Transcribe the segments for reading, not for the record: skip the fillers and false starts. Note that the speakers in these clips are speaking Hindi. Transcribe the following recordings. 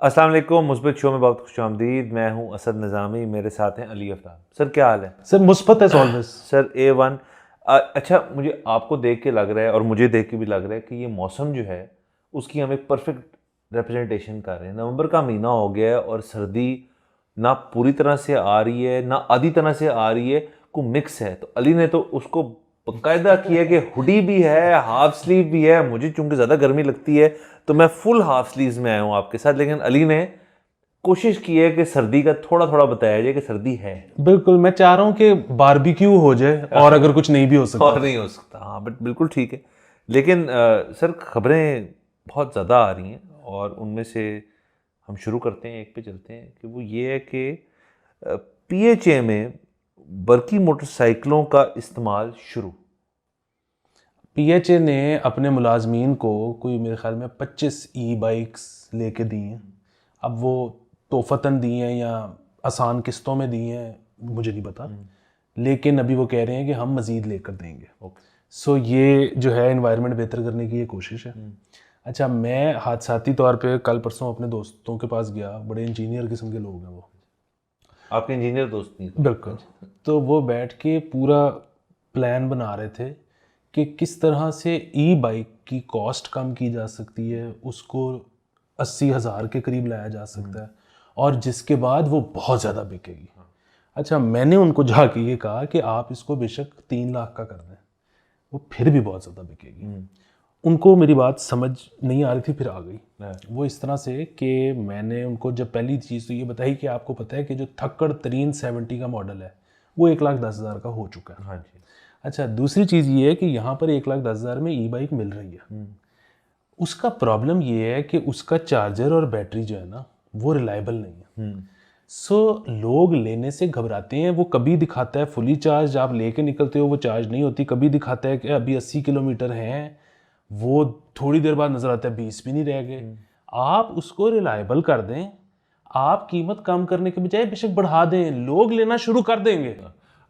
अस्सलाम वालेकुम। मुस्बित शो में बहुत खुशामदीद। मैं हूं असद निज़ामी, मेरे साथ हैं अली अफ्ताब। सर क्या हाल है? सर मुस्बत है ऑलवेज। Sir A1। अच्छा, मुझे आपको देख के लग रहा है और मुझे देख के भी लग रहा है कि ये मौसम जो है उसकी हम एक परफेक्ट रिप्रेजेंटेशन कर रहे हैं। नवंबर का महीना हो गया है और सर्दी ना पूरी तरह से आ रही है ना आधी तरह से आ रही है, को मिक्स है। तो अली ने तो उसको बाकायदा किया कि हुडी भी है, हाफ स्लीव भी है। मुझे चूंकि ज़्यादा गर्मी लगती है तो मैं फुल हाफ स्लीव्स में आया हूँ आपके साथ, लेकिन अली ने कोशिश की है कि सर्दी का थोड़ा थोड़ा बताया जाए कि सर्दी है। बिल्कुल, मैं चाह रहा हूँ कि बारबेक्यू हो जाए और अगर कुछ नहीं भी हो सकता और नहीं हो सकता, हाँ, बट बिल्कुल ठीक है। लेकिन सर खबरें बहुत ज़्यादा आ रही हैं और उनमें से हम शुरू करते हैं, एक पे चलते हैं कि वो ये है कि PHA में बरकी मोटरसाइकिलों का इस्तेमाल शुरू। PHA ने अपने मुलाजमीन को कोई मेरे ख्याल में 25 ई बाइक्स लेके दी हैं। अब वो तोहफ़तन दी हैं या आसान किस्तों में दी हैं मुझे नहीं पता, लेकिन अभी वो कह रहे हैं कि हम मज़ीद लेकर देंगे। सो ये जो है एनवायरनमेंट बेहतर करने की ये कोशिश है। अच्छा, मैं हादसाती तौर पे कल परसों अपने दोस्तों के पास गया, बड़े इंजीनियर किस्म के लोग हैं वो। आपके इंजीनियर दोस्त नहीं? बिल्कुल। तो वो बैठ के पूरा प्लान बना रहे थे कि किस तरह से ई बाइक की कॉस्ट कम की जा सकती है, उसको 80,000 के करीब लाया जा सकता है और जिसके बाद वो बहुत ज़्यादा बिकेगी। अच्छा, मैंने उनको जाके ये कहा कि आप इसको बेशक 3 लाख का कर दें, वो फिर भी बहुत ज़्यादा बिकेगी। उनको मेरी बात समझ नहीं आ रही थी, फिर आ गई वो इस तरह से कि मैंने उनको जब पहली चीज़ तो ये बताई कि आपको पता है कि जो थक्कड़ तरीन 70 का मॉडल है वो 1,10,000 का हो चुका है। हाँ जी। अच्छा, दूसरी चीज़ ये है कि यहाँ पर 1,10,000 में ई बाइक मिल रही है। उसका प्रॉब्लम ये है कि उसका चार्जर और बैटरी जो है ना वो रिलायबल नहीं है। सो लोग लेने से घबराते हैं। वो कभी दिखाता है फुली चार्ज, आप लेके निकलते हो वो चार्ज नहीं होती। कभी दिखाता है कि अभी 80 किलोमीटर हैं, वो थोड़ी देर बाद नज़र आता है 20 भी नहीं रह गए। आप उसको रिलायबल कर दें, आप कीमत कम करने के बजाय बेशक बढ़ा दें, लोग लेना शुरू कर देंगे।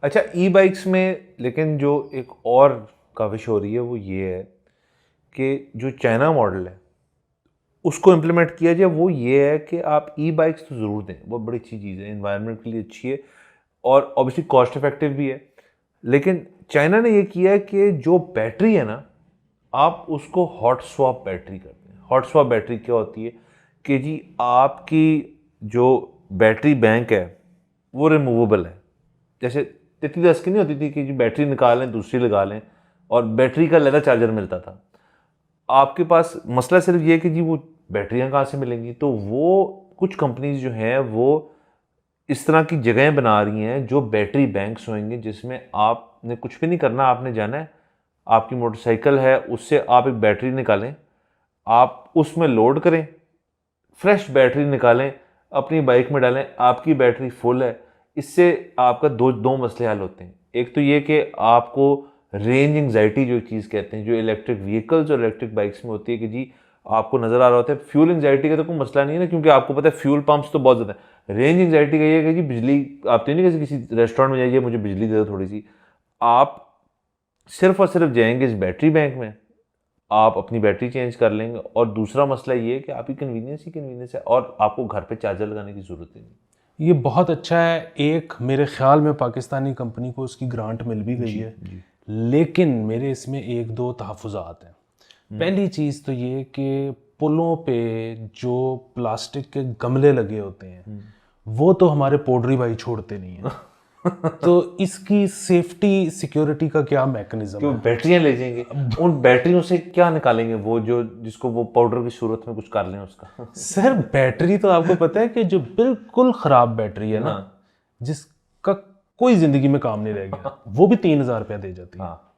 अच्छा, ई बाइक्स में लेकिन जो एक और काविश हो रही है वो ये है कि जो चाइना मॉडल है उसको इम्प्लीमेंट किया जाए। वो ये है कि आप ई बाइक्स तो ज़रूर दें, बहुत बड़ी अच्छी चीज़ है, इन्वायरमेंट के लिए अच्छी है और ऑब्वियसली कॉस्ट इफेक्टिव भी है। लेकिन चाइना ने ये किया है कि जो बैटरी है ना, आप उसको हॉट स्वैप बैटरी करते हैं। हॉट स्वैप बैटरी क्या होती है कि जी आपकी जो बैटरी बैंक है वो रिमूवेबल है। जैसे 3310 की नहीं होती थी कि जी बैटरी निकालें दूसरी लगा लें और बैटरी का लेदर चार्जर मिलता था। आपके पास मसला सिर्फ ये है कि जी वो बैटरियां कहाँ से मिलेंगी। तो वो कुछ कंपनीज जो हैं वो इस तरह की जगहें बना रही हैं जो बैटरी बैंक्स होंगे, जिसमें आपने कुछ भी नहीं करना, आपने जाना है, आपकी मोटरसाइकिल है उससे आप एक बैटरी निकालें, आप उसमें लोड करें, फ्रेश बैटरी निकालें, अपनी बाइक में डालें, आपकी बैटरी फुल है। इससे आपका दो दो मसले हल होते हैं। एक तो ये कि आपको रेंज एंग्जाइटी जो चीज़ कहते हैं, जो इलेक्ट्रिक व्हीकल्स और इलेक्ट्रिक बाइक्स में होती है कि जी आपको नज़र आ रहा होता है। फ्यूल एंग्जाइटी का तो कोई मसला नहीं है ना, क्योंकि आपको पता है फ्यूल पंप्स तो बहुत ज़्यादा है। रेंज एंग्जाइटी का ये है कि जी बिजली, आप तो नहीं किसी रेस्टोरेंट में जाइए मुझे बिजली दे दो थोड़ी सी। आप सिर्फ और सिर्फ जाएंगे इस बैटरी बैंक में, आप अपनी बैटरी चेंज कर लेंगे। और दूसरा मसला ये है कि आपकी कन्वीनियंस ही कन्वीनियंस है और आपको घर पे चार्जर लगाने की ज़रूरत ही नहीं। ये बहुत अच्छा है। एक मेरे ख्याल में पाकिस्तानी कंपनी को उसकी ग्रांट मिल भी गई है, लेकिन मेरे इसमें एक दो तहफ़्फ़ुज़ात हैं। पहली चीज़ तो ये कि पुलों पे जो प्लास्टिक के गमले लगे होते हैं वो तो हमारे पोड्री भाई छोड़ते नहीं हैं। तो इसकी सेफ्टी सिक्योरिटी का क्या मैकेनिज्म क्यों है? बैटरियां ले जाएंगे, उन बैटरियों से क्या निकालेंगे वो जो जिसको वो पाउडर की सूरत में कुछ कर लें उसका? सर बैटरी तो आपको पता है कि जो बिल्कुल ख़राब बैटरी है ना, जिसका कोई ज़िंदगी में काम नहीं रह गया, वो भी 3,000 रुपया दे जाती है। हाँ।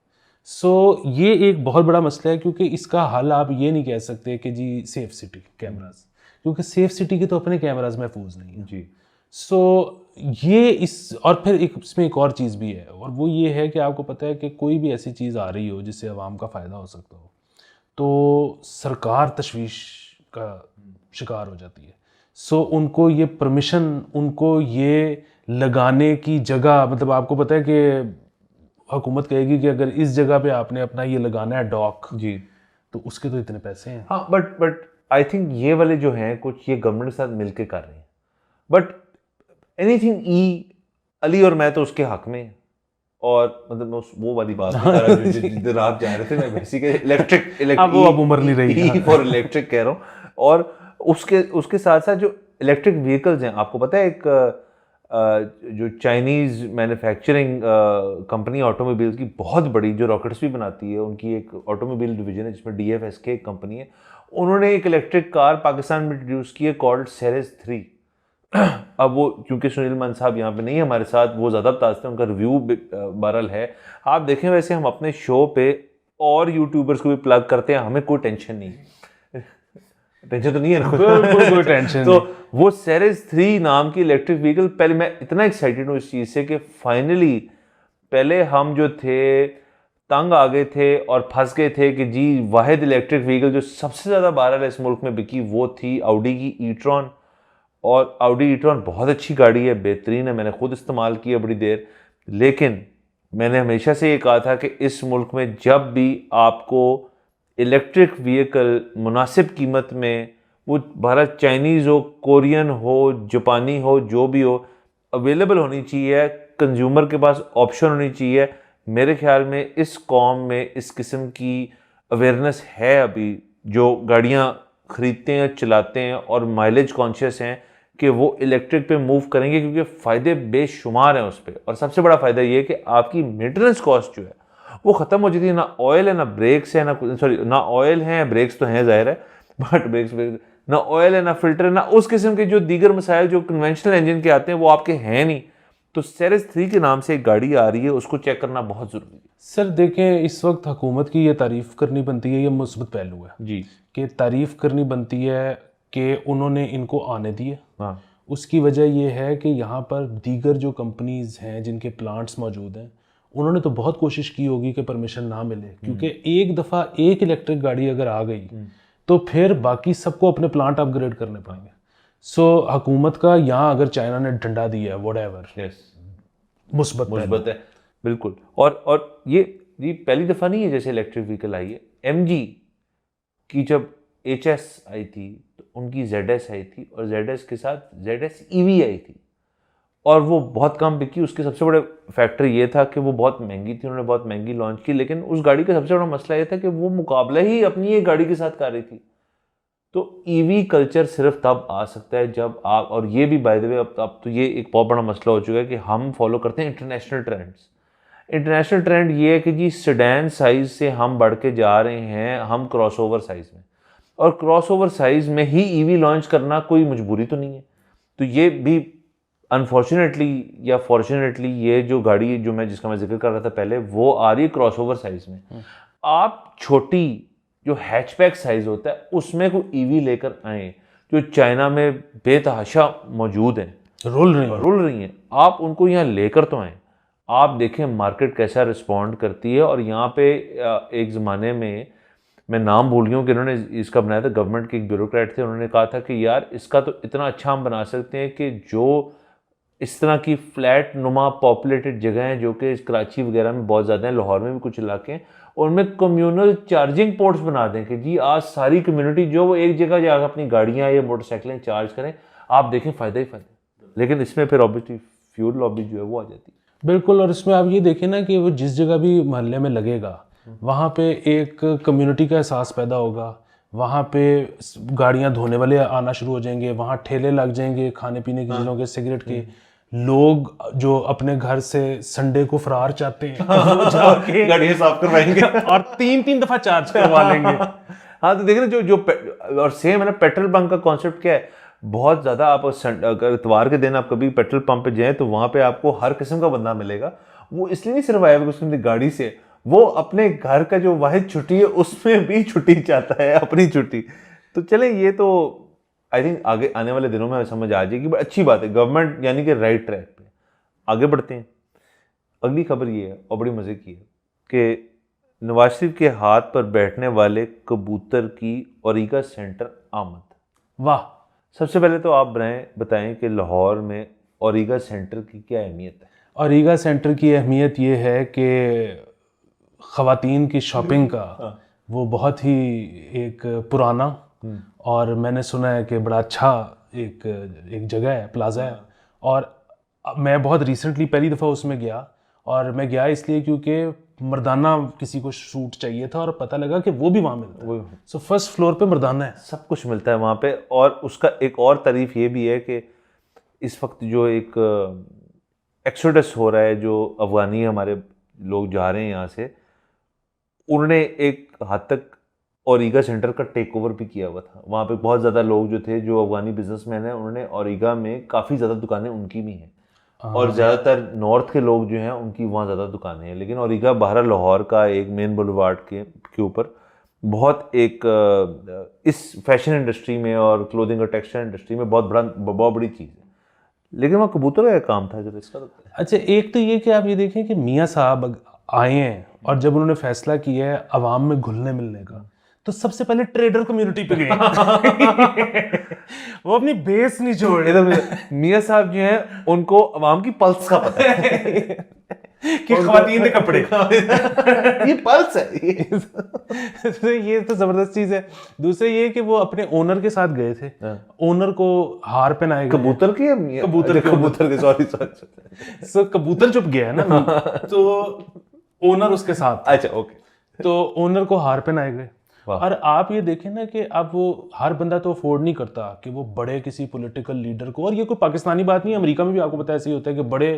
सो ये एक बहुत बड़ा मसला है, क्योंकि इसका हल आप ये नहीं कह सकते कि जी सेफ सिटी कैमरास, क्योंकि सेफ सिटी के तो अपने कैमरास महफूज नहीं है जी। सो ये इस और फिर एक इसमें एक और चीज़ भी है, और वो ये है कि आपको पता है कि कोई भी ऐसी चीज़ आ रही हो जिससे आवाम का फ़ायदा हो सकता हो तो सरकार तशवीश का शिकार हो जाती है। सो उनको ये परमिशन, उनको ये लगाने की जगह, मतलब आपको पता है कि हुकूमत कहेगी कि अगर इस जगह पे आपने अपना ये लगाना है डॉक, जी। तो उसके तो इतने पैसे हैं। हाँ, बट आई थिंक ये वाले जो हैं कुछ ये गवर्नमेंट के साथ मिलके कर रहे हैं, बट एनीथिंग अली और मैं तो उसके हक में हैं। और मतलब मैं वो वाली बात नहीं कर रहा जिधर आप जा रहे थे, मैं बेसिकली इलेक्ट्रिक अब उम्र नहीं रही फॉर इलेक्ट्रिक कह रहा हूँ। और उसके साथ साथ जो इलेक्ट्रिक व्हीकल्स हैं, आपको पता है एक जो चाइनीज़ मैन्युफैक्चरिंग कंपनी ऑटोमोबाइल्स की बहुत बड़ी, जो रॉकेट्स भी बनाती है, उनकी एक ऑटोमोबाइल डिवीजन है जिसमें DFSK एक कंपनी है, उन्होंने एक इलेक्ट्रिक कार पाकिस्तान में इंट्रोड्यूस की है कॉल्ड सेरेस 3। अब वो क्योंकि सुनील मान साहब यहाँ पे नहीं है हमारे साथ, वो ज़्यादा बताते हैं, उनका रिव्यू बहरहाल है, आप देखें। वैसे हम अपने शो पे और यूट्यूबर्स को भी प्लग करते हैं, हमें कोई टेंशन नहीं है। टेंशन तो नहीं है ना? कोई टेंशन तो वो सेरेस 3 नाम की इलेक्ट्रिक व्हीकल, पहले मैं इतना एक्साइटेड हूँ इस चीज़ से कि फाइनली, पहले हम जो थे तंग आ गए थे और फंस गए थे कि जी वाहिद इलेक्ट्रिक व्हीकल जो सबसे ज़्यादा बहरहाल इस मुल्क में बिकी वो थी ऑडी की ई-ट्रॉन। और ऑडी ई-ट्रॉन बहुत अच्छी गाड़ी है, बेहतरीन है, मैंने खुद इस्तेमाल किया बड़ी देर। लेकिन मैंने हमेशा से ये कहा था कि इस मुल्क में जब भी आपको इलेक्ट्रिक व्हीकल मुनासिब कीमत में, वो भारत चाइनीज़ हो, कोरियन हो, जापानी हो, जो भी हो, अवेलेबल होनी चाहिए, कंज्यूमर के पास ऑप्शन होनी चाहिए। मेरे ख्याल में इस कौम में इस किस्म की अवेयरनेस है अभी, जो गाड़ियाँ ख़रीदते हैं, चलाते हैं और माइलेज कॉन्शियस हैं, कि वो इलेक्ट्रिक पे मूव करेंगे, क्योंकि फ़ायदे बेशुमार हैं उस पर। और सबसे बड़ा फ़ायदा ये है कि आपकी मेंटेनेंस कॉस्ट जो है वो ख़त्म हो जाती है। ना ऑयल है, ना ब्रेक्स है, ना ऑयल है, ब्रेक्स तो हैं ज़ाहिर है, बट ब्रेक्स ना ऑयल है, ना फिल्टर है, ना उस किस्म के जो दीगर मसाइल जो कन्वेंशनल इंजन के आते हैं वो आपके हैं नहीं। तो सेरेस 3 के नाम से एक गाड़ी आ रही है, उसको चेक करना बहुत ज़रूरी है। सर देखें, इस वक्त हुकूमत की ये तारीफ़ करनी बनती है, ये मुस्बत पहलू है जी, कि तारीफ़ करनी बनती है कि उन्होंने इनको आने दिए। हाँ, उसकी वजह ये है कि यहाँ पर दीगर जो कंपनीज़ हैं जिनके प्लांट्स मौजूद हैं, उन्होंने तो बहुत कोशिश की होगी कि परमिशन ना मिले, क्योंकि एक दफ़ा एक इलेक्ट्रिक गाड़ी अगर आ गई तो फिर बाकी सबको अपने प्लांट अपग्रेड करने पड़ेंगे। सो हुकूमत का यहाँ अगर चाइना ने डंडा दिया है व्हाटएवर, यस, मुस्बत है बिल्कुल। और ये पहली दफ़ा नहीं है जैसे इलेक्ट्रिक व्हीकल आई है। MG की जब HS आई थी तो उनकी ZS आई थी, और ZS के साथ ZS EV आई थी, और वो बहुत कम बिकी। उसके सबसे बड़े फैक्टर ये था कि वो बहुत महंगी थी, उन्होंने बहुत महंगी लॉन्च की। लेकिन उस गाड़ी का सबसे बड़ा मसला ये था कि वो मुकाबला ही अपनी एक गाड़ी के साथ कर रही थी। तो EV कल्चर सिर्फ तब आ सकता है जब आप, और ये भी बाय द वे अब तो ये एक बहुत बड़ा मसला हो चुका है कि हम फॉलो करते हैं इंटरनेशनल ट्रेंड्स। इंटरनेशनल ट्रेंड ये है कि जी सेडान साइज़ से हम बढ़ के जा रहे हैं हम क्रॉसओवर साइज़ में, और क्रॉसओवर साइज़ में ही EV लॉन्च करना कोई मजबूरी तो नहीं है। तो ये भी अनफॉर्चुनेटली या फॉर्चुनेटली ये जो गाड़ी जो जिसका मैं जिक्र कर रहा था पहले, वो आ रही है क्रॉसओवर साइज़ में। आप छोटी जो हैचबैक साइज़ होता है उसमें कोई EV लेकर आए, जो चाइना में बेतहाशा मौजूद हैं, रुल रही हैं, आप उनको यहाँ लेकर तो आएँ। आप देखें मार्केट कैसा रिस्पॉन्ड करती है। और यहाँ पे एक ज़माने में, मैं नाम भूल गया हूँ कि इन्होंने इसका बनाया था, गवर्नमेंट के एक ब्यूरोक्रेट थे, उन्होंने कहा था कि यार इसका तो इतना अच्छा हम बना सकते हैं कि जो इस तरह की फ्लैट नुमा पॉपुलेटेड जगह हैं, जो कि कराची वगैरह में बहुत ज़्यादा हैं, लाहौर में भी कुछ इलाके हैं, उनमें कम्युनल चार्जिंग पोर्ट्स बना दें कि जी आज सारी कम्युनिटी जो वो एक जगह जाकर अपनी गाड़ियाँ या मोटरसाइकिलें चार्ज करें। आप देखें फ़ायदा ही फ़ायदा। लेकिन इसमें फिर ऑब्वियसली फ्यूल लॉबी जो है वो आ जाती है। बिल्कुल। और इसमें आप ये देखें ना कि वो जिस जगह भी मोहल्ले में लगेगा, वहाँ पे एक कम्युनिटी का एहसास पैदा होगा, वहाँ पे गाड़ियाँ धोने वाले आना शुरू हो जाएंगे, वहाँ ठेले लग जाएंगे खाने पीने की चीज़ों के, सिगरेट के। लोग जो अपने घर से संडे को फरार चाहते हैं वो जाके गाड़ियाँ साफ करवाएंगे और 3-3 दफ़ा चार्ज करवा लेंगे। हाँ, तो देखिए जो और सेम है ना, पेट्रोल पंप का कॉन्सेप्ट क्या है, बहुत ज़्यादा आप अगर इतवार के दिन आप कभी पेट्रोल पंप पे जाएं तो वहाँ पे आपको हर किस्म का बंदा मिलेगा। वो इसलिए नहीं सिर्फ आया उसकी गाड़ी से, वो अपने घर का जो वाहिद छुट्टी है उसमें भी छुट्टी चाहता है, अपनी छुट्टी। तो चलें, ये तो आई थिंक आगे आने वाले दिनों में समझ आ जाएगी, बट अच्छी बात है, गवर्नमेंट यानी कि राइट ट्रैक पे। आगे बढ़ते हैं। अगली खबर ये है और बड़ी मज़े की है कि नवाज शरीफ के हाथ पर बैठने वाले कबूतर की ओरिगा सेंटर आमद। वाह। सबसे पहले तो आप बताएं कि लाहौर में ओरिगा सेंटर की क्या अहमियत है? ओरिगा सेंटर की अहमियत ये है कि ख़वातीन की शॉपिंग का वो बहुत ही एक पुराना और मैंने सुना है कि बड़ा अच्छा एक जगह है, प्लाजा है, और मैं बहुत रिसेंटली पहली दफ़ा उसमें गया, और मैं गया इसलिए क्योंकि मर्दाना किसी को सूट चाहिए था और पता लगा कि वो भी वहाँ मिलता है। सो फर्स्ट फ्लोर पे मर्दाना है, सब कुछ मिलता है वहाँ पे। और उसका एक और तारीफ ये भी है कि इस वक्त जो एक एक्सोडस हो रहा है, जो अफगानी हमारे लोग जा रहे हैं यहाँ से, उन्होंने एक हद तक ओरिगा सेंटर का टेक ओवर भी किया हुआ था। वहाँ पे बहुत ज़्यादा लोग जो थे, जो अफगानी बिजनेसमैन हैं, उन्होंने ओरिगा में काफ़ी ज़्यादा दुकानें उनकी भी हैं, और ज़्यादातर नॉर्थ के लोग जो हैं उनकी वहाँ ज़्यादा दुकानें हैं। लेकिन ओरिगा बाहर लाहौर का एक मेन बुलवार्ड के ऊपर बहुत एक इस फैशन इंडस्ट्री में और क्लोथिंग और टेक्सटाइल इंडस्ट्री में बहुत बड़ी चीज़ है। लेकिन वहाँ कबूतर का काम था जो इसका। अच्छा, एक तो ये कि आप ये देखें कि मियाँ साहब आए हैं और जब उन्होंने फैसला किया है अवाम में घुलने मिलने का, तो सबसे पहले ट्रेडर कम्युनिटी पे गए। वो अपनी बेस नहीं छोड़ रहे। मियाँ साहब जो हैं उनको अवाम की पल्स का पता है कि ख्वातीन के कपड़े ये पल्स है। तो ये तो जबरदस्त चीज है। दूसरे ये कि वो अपने ओनर के साथ गए थे, ओनर को हार पहनाए गए। कबूतर के कबूतर के सॉरी। सो कबूतर चुप गया है ना, तो ओनर उसके साथ। अच्छा, ओके। तो ओनर को हार पहनाए गए। और आप ये देखें ना कि अब वो हर बंदा तो अफोर्ड नहीं करता कि वो बड़े किसी पॉलिटिकल लीडर को, और ये कोई पाकिस्तानी बात नहीं है, अमेरिका में भी आपको पता है ऐसे ही होता है कि बड़े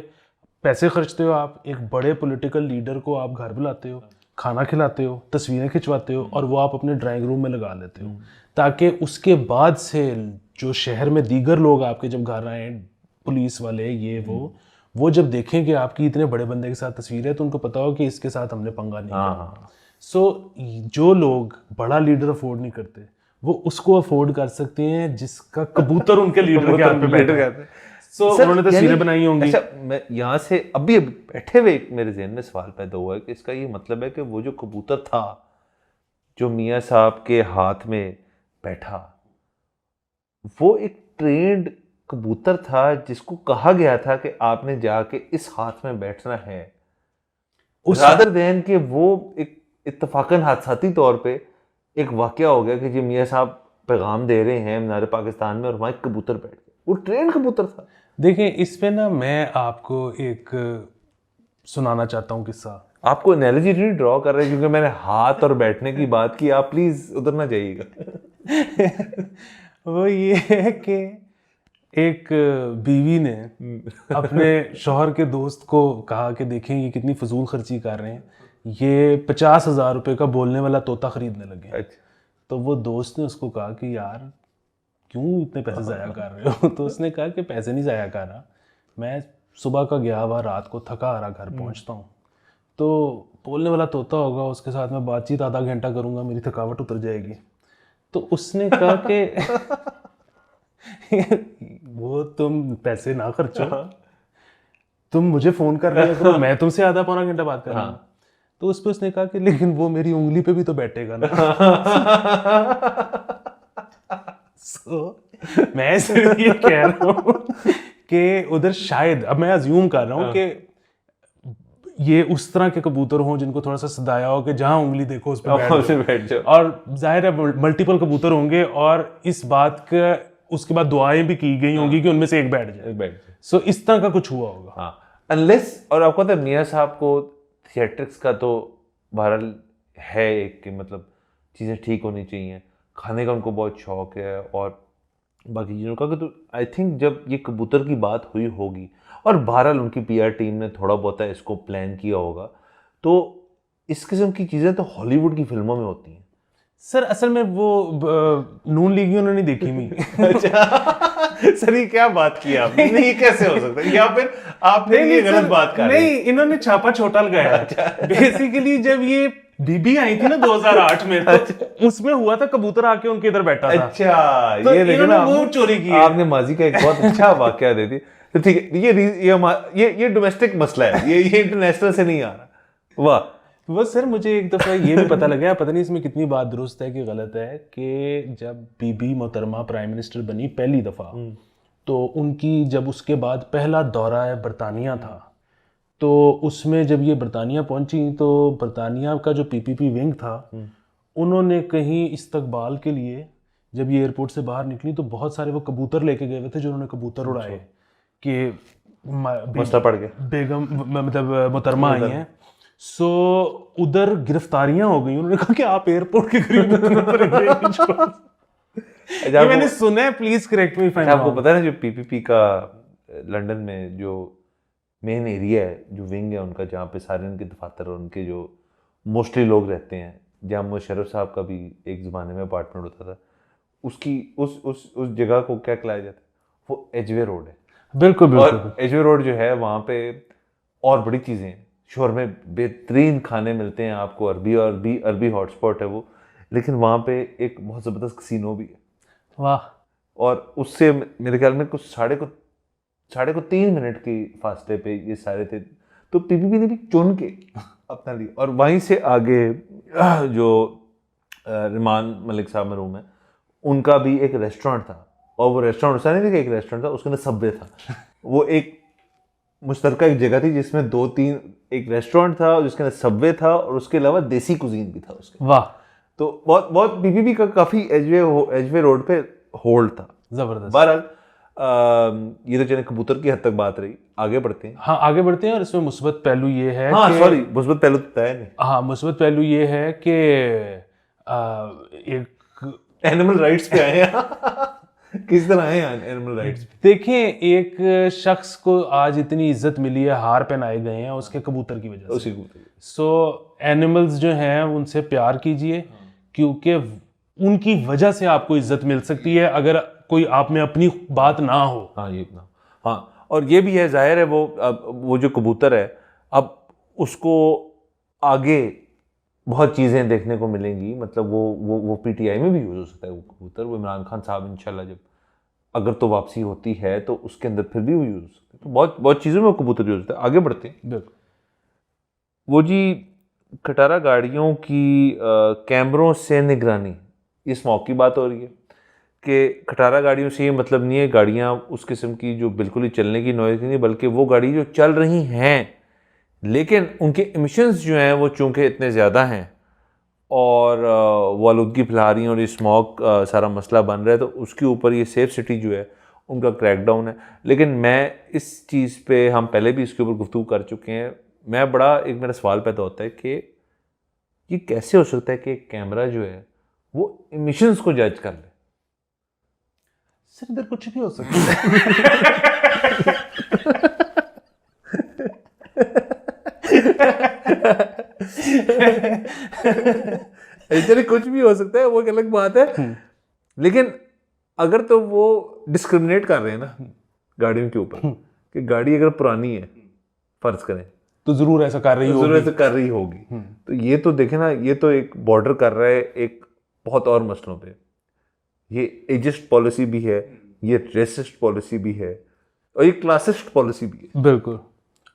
पैसे खर्चते हो आप, एक बड़े पॉलिटिकल लीडर को आप घर बुलाते हो, खाना खिलाते हो, तस्वीरें खिंचवाते हो, और वो आप अपने ड्राइंग रूम में लगा लेते हो, ताकि उसके बाद से जो शहर में दीगर लोग आपके जब घर आए, पुलिस वाले ये वो जब देखें कि आपकी इतने बड़े बंदे के साथ तस्वीर है, तो उनको पता हो कि इसके साथ हमने पंगा नहीं किया। सो जो लोग बड़ा लीडर अफोर्ड नहीं करते, वो उसको अफोर्ड कर सकते हैं जिसका कबूतर उनके लीडर के हाथ पे बैठा है। सो उन्होंने तस्वीरें बनाई होंगी। अच्छा, मैं यहाँ से अभी बैठे हुए मेरे जहन में सवाल पैदा हुआ है कि इसका ये मतलब है कि वो जो कबूतर था जो मियाँ साहब के हाथ में बैठा, वो एक ट्रेंड कबूतर था जिसको कहा गया था कि आपने जाके इस हाथ में बैठना है, रादर देन कि वो एक इत्तफाकन हादसाती तौर पे एक वाकया हो गया कि जी मियाँ साहब पैगाम दे रहे हैं मीनार पाकिस्तान में और वहाँ एक कबूतर बैठ गया। वो ट्रेंड कबूतर था। देखिए, इस पे ना मैं आपको एक सुनाना चाहता हूँ किस्सा। आपको एनालॉजी नहीं ड्रॉ कर रहे क्योंकि मैंने हाथ और बैठने की बात की, आप प्लीज उधर ना जाइएगा। वो ये है कि एक बीवी ने अपने शौहर के दोस्त को कहा कि देखें ये कितनी फजूल खर्ची कर रहे हैं, ये 50,000 रुपये का बोलने वाला तोता खरीदने लगे। अच्छा। तो वो दोस्त ने उसको कहा कि यार क्यों इतने पैसे ज़ाया कर रहे हो? तो उसने कहा कि पैसे नहीं ज़ाया कर रहा, मैं सुबह का गया हुआ रात को थका आ रहा घर पहुंचता हूँ, तो बोलने वाला तोता होगा, उसके साथ मैं बातचीत आधा घंटा करूँगा, मेरी थकावट उतर जाएगी। तो उसने कहा कि वो तुम पैसे ना खर्चो, तुम मुझे फ़ोन कर रहे हो, मैं तुमसे आधा पौना घंटा बात कर रहा हूँ। तो उस पर उसने कहा कि लेकिन वो मेरी उंगली पे भी तो बैठेगा ना। मैं सिर्फ ये कह रहा हूँ कि उधर शायद, अब मैं अज्यूम कर रहा हूँ कि ये उस तरह के कबूतर हों जिनको थोड़ा सा सदाया हो कि जहाँ उंगली देखो उस पर बैठ जाओ। और जाहिर है मल्टीपल कबूतर होंगे और इस बात का उसके बाद दुआएं भी की गई होंगी कि उनमें से एक बैठ जाए। सो इस तरह का कुछ हुआ होगा। हाँ, अनलेस, और आपको पता है मियाँ साहब को थिएट्रिक्स का तो बहरहाल है एक कि मतलब चीज़ें ठीक होनी चाहिए, खाने का उनको बहुत शौक है और बाकी चीज़ों का। तो आई थिंक जब ये कबूतर की बात हुई होगी और बहरहाल उनकी पीआर टीम ने थोड़ा बहुत इसको प्लान किया होगा, तो इस किस्म की चीज़ें तो हॉलीवुड की फिल्मों में होती हैं। सर असल में वो नून लीग उन्होंने देखी नहीं। अच्छा सर, ये क्या बात की आपने? ये कैसे हो सकता है? या फिर आपने ये गलत बात कर नहीं, इन्होंने छापा छोटा लगाया। बेसिकली जब ये बीबी आई थी ना 2008 में, तो उसमें हुआ था कबूतर आके उनके इधर बैठा था। अच्छा, तो ये देखो ना, वो चोरी की। आपने माजी का एक बहुत अच्छा वाकया दे दी। तो ठीक है, ये डोमेस्टिक मसला है, ये इंटरनेशनल से नहीं आ रहा। वाह। वो सर मुझे एक दफ़ा ये भी पता लगा, पता नहीं इसमें कितनी बात दुरुस्त है कि गलत है, कि जब बीबी मोहतरमा प्राइम मिनिस्टर बनी पहली दफ़ा, तो उनकी जब उसके बाद पहला दौरा बरतानिया था, तो उसमें जब ये बरतानिया पहुंची तो बरतानिया का जो पीपीपी विंग था, उन्होंने कहीं इस्तकबाल के लिए जब ये एयरपोर्ट से बाहर निकली तो बहुत सारे वो कबूतर लेके गए हुए थे जिन्होंने कबूतर उड़ाए कि मसला पड़ गया, बेगम मतलब मोहतरमा आई हैं। सो उधर गिरफ्तारियां हो गई। उन्होंने कहा कि आप एयरपोर्ट के करीब ये मैंने सुना है, please correct me if I am आपको रॉन्ग। पता है ना जो पीपीपी का लंदन में जो मेन एरिया है, जो विंग है उनका, जहाँ पे सारे उनके दफातर और उनके जो मोस्टली लोग रहते हैं, जहाँ मुशर्रफ साहब का भी एक ज़माने में अपार्टमेंट होता था, उसकी उस जगह को क्या कहलाया जाता है, वो एजवे रोड है। बिल्कुल बिल्कुल। और एजवे रोड जो है वहाँ पे और बड़ी चीज़ें हैं, शोर में बेहतरीन खाने मिलते हैं आपको, अरबी हॉटस्पॉट है वो, लेकिन वहाँ पे एक बहुत ज़बरदस्त कसिनो भी है। वाह। और उससे मेरे ख्याल में कुछ साढ़े को 3 मिनट की फासले पे ये सारे थे। तो पीपीपी ने भी चुन के अपना लिया। और वहीं से आगे जो रिमान मलिक साहब मरूम है, उनका भी एक रेस्टोरेंट था, और वो रेस्टोरेंट ऐसा नहीं था कि एक रेस्टोरेंट था, उसके अंदर सबवे था। वो एक मुश्तरका एक जगह थी जिसमें 2-3, एक रेस्टोरेंट था जिसके अंदर सबवे था, और उसके अलावा देसी कुजीन भी था उसके। वाह, तो बहुत बहुत पीपीपी का काफ़ी एजवे रोड पे होल्ड था। जबरदस्त। बहरहाल ये तो चले कबूतर की हद तक बात रही, आगे बढ़ते हैं। हाँ आगे बढ़ते हैं। और इसमें मुस्बत पहलू ये है हाँ कि सॉरी, मुस्बत पहलू तो तय नहीं। हाँ मुस्बत पहलू ये है कि एक एनिमल राइट्स पे आए हैं। किस तरह आए हैं एनिमल राइट्स पे? देखें, एक शख्स को आज इतनी इज्जत मिली है, हार पहनाए गए हैं उसके कबूतर की वजह से। उसी कबूतर। सो एनिमल्स जो हैं उनसे प्यार कीजिए, क्योंकि उनकी वजह से आपको इज्जत मिल सकती है अगर कोई आप में अपनी बात ना हो। हाँ ये ना, हाँ। और ये भी है, जाहिर है वो जो कबूतर है, अब उसको आगे बहुत चीज़ें देखने को मिलेंगी। मतलब वो पीटीआई में भी यूज़ हो सकता है वो कबूतर। वो इमरान खान साहब इंशाल्लाह जब अगर तो वापसी होती है तो उसके अंदर फिर भी वो यूज़ हो सकता है। तो बहुत बहुत चीज़ों में वो कबूतर यूज़ होता है। आगे बढ़ते हैं। बिल्कुल। वो जी खटारा गाड़ियों की कैमरों से निगरानी, इस मौके की बात हो रही है कि खटारा गाड़ियों से ये मतलब नहीं है गाड़ियाँ उस किस्म की जो बिल्कुल ही चलने की नॉइज़ नहीं, बल्कि वो गाड़ी जो चल रही हैं लेकिन उनके एमिशंस जो हैं वो चूँकि इतने ज़्यादा हैं और वो आलूदगी फैला रही हैं और ये स्मॉग सारा मसला बन रहा है, तो उसके ऊपर ये सेफ सिटी जो है उनका क्रैकडाउन है। लेकिन मैं इस चीज़ पे, हम पहले भी इसके ऊपर गुफ्तगू कर चुके हैं, मैं बड़ा एक मेरा सवाल पैदा होता है कि ये कैसे हो सकता है कि एक कैमरा जो है वो एमिशंस को जज कर ले। सर इधर कुछ भी हो सकता है। चलिए कुछ भी हो सकता है, वो एक अलग बात है। लेकिन अगर तो वो डिस्क्रिमिनेट कर रहे हैं ना गाड़ियों के ऊपर कि गाड़ी अगर पुरानी है फर्ज करें तो जरूर ऐसा कर रही होगी, जरूर ऐसा कर रही होगी। तो ये तो देखे ना, ये तो एक बॉर्डर कर रहा है एक बहुत और मसलों पे। ये एजिस्ट पॉलिसी भी है, ये रेसिस्ट पॉलिसी भी है, और ये क्लासिस्ट पॉलिसी भी है। बिल्कुल।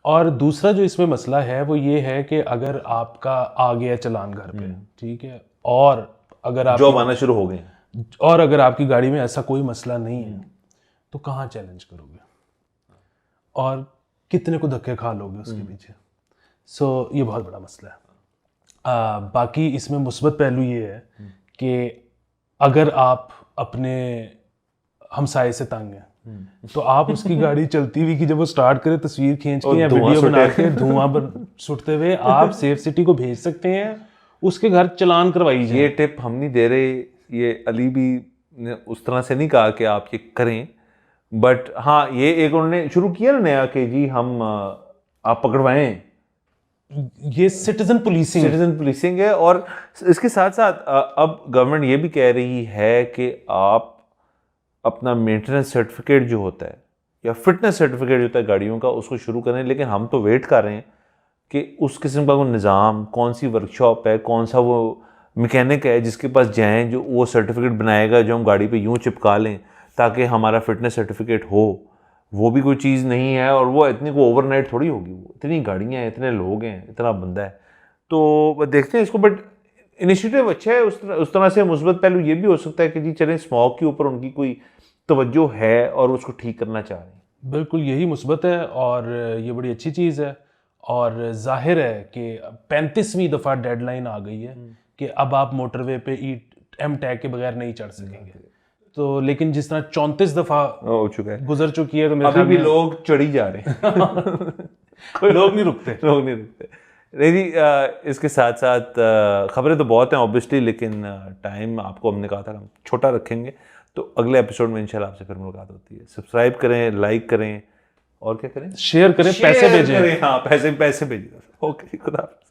और दूसरा जो इसमें मसला है वो ये है कि अगर आपका आ गया चलान घर पे, ठीक है, और अगर आप जॉब आना शुरू हो गए, और अगर आपकी गाड़ी में ऐसा कोई मसला नहीं है तो कहाँ चैलेंज करोगे और कितने को धक्के खा लोगे उसके पीछे। सो ये बहुत बड़ा मसला है। बाकी इसमें मुस्बत पहलू ये है कि अगर आप अपने हमसाये से तंग हैं तो आप उसकी गाड़ी चलती हुई की जब वो स्टार्ट करे तस्वीर खींच के या वीडियो बना के धुआं छुटते हुए आप सेफ सिटी को भेज सकते हैं, उसके घर चलान करवाइए। ये टिप हम नहीं दे रहे, ये अली भी ने उस तरह से नहीं कहा कि आप ये करें, बट हाँ ये एक उन्होंने शुरू किया ना नया कि जी हम आप पकड़वाएं। ये सिटीजन पुलिसिंग है। और इसके साथ साथ अब गवर्नमेंट ये भी कह रही है कि आप अपना मेंटेनेंस सर्टिफिकेट जो होता है या फिटनेस सर्टिफिकेट जो होता है गाड़ियों का, उसको शुरू करें। लेकिन हम तो वेट कर रहे हैं कि उस किस्म का कोई निज़ाम, कौन सी वर्कशॉप है, कौन सा वो मैकेनिक है जिसके पास जाएं जो वो सर्टिफिकेट बनाएगा जो हम गाड़ी पे यूँ चिपका लें ताकि हमारा फिटनेस सर्टिफिकेट हो। वो भी कोई चीज़ नहीं है, और वो इतनी को ओवरनाइट थोड़ी होगी। वो इतनी गाड़ियाँ हैं, इतने लोग हैं, इतना बंदा है, तो देखते हैं इसको। बट इनिशिएटिव अच्छा है। उस तरह से मुस्बत पहलू ये भी हो सकता है कि जी चलें स्मॉग के ऊपर उनकी कोई तवज्जो है और उसको ठीक करना चाह रहे हैं। बिल्कुल यही मुस्बत है और ये बड़ी अच्छी चीज़ है। और जाहिर है कि 35वीं दफ़ा डेडलाइन आ गई है कि अब आप मोटरवे पे एम टैग के बगैर नहीं चढ़ सकेंगे। तो लेकिन जिस तरह 34 दफा हो चुका है, गुजर चुकी है, तो मेरे अभी ख्याल भी में लोग चढ़ी जा रहे हैं लोग नहीं रुकते। लोग नहीं रुकते। नहीं जी, इसके साथ साथ खबरें तो बहुत हैं ऑब्वियसली, लेकिन टाइम आपको हमने कहा था हम छोटा रखेंगे, तो अगले एपिसोड में इंशाल्लाह आपसे फिर मुलाकात होती है। सब्सक्राइब करें, लाइक करें और क्या करें, शेयर करें, पैसे शेयर भेजें। करें, हाँ पैसे भेजिए। ओके, खुदा हाफिज़।